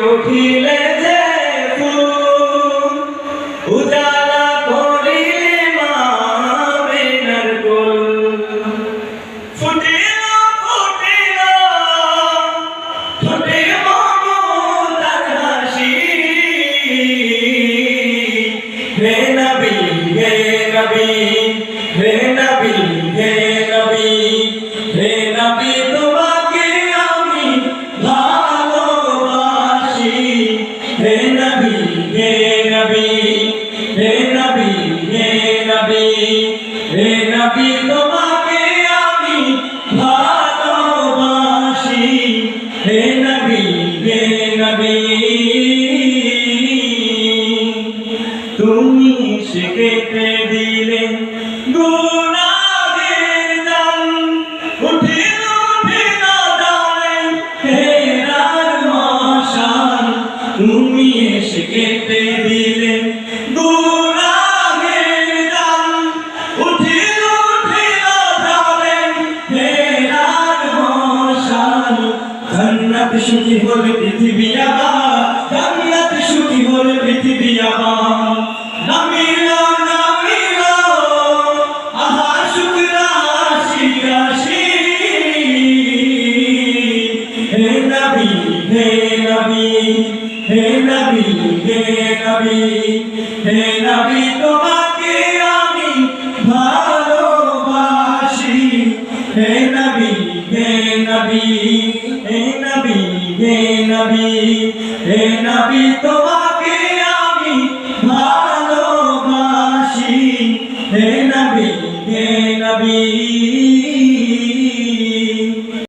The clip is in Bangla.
উঠিলে যে ফুল উজালা করিলে মা বেনার কুল ফুটিল ফুটিল ঠোঁটে মমতার হাসি হে নবী হে নবী হে নবী হে নবী হে নবী তোমাকে আমি ভালোবাসি হে নবী হে নবী হে নবী হে নবী হে নবী তোমাকে আমি ভালোবাসি হে নবী হে নবী তুমি শিখতে দিলে গুনাহের জাল উঠিল উঠিল জালে হেরার মশাল তুমি শিখতে দিলে গুনাহের জাল উঠিল উঠিল জালে হেরার মশাল জান্নাত সুখী হল পৃথিবী আবার জান্নাত সুখী হল পৃথিবী আবার নামিলো নামিলো আহা শুকরাশি রাশি হে নবী হে নবী হে নবী হে নবী হে নবী তোমাকে আমি ভালোবাসি হে নবী হে নবী হে নবী হে নবী হে নবী তো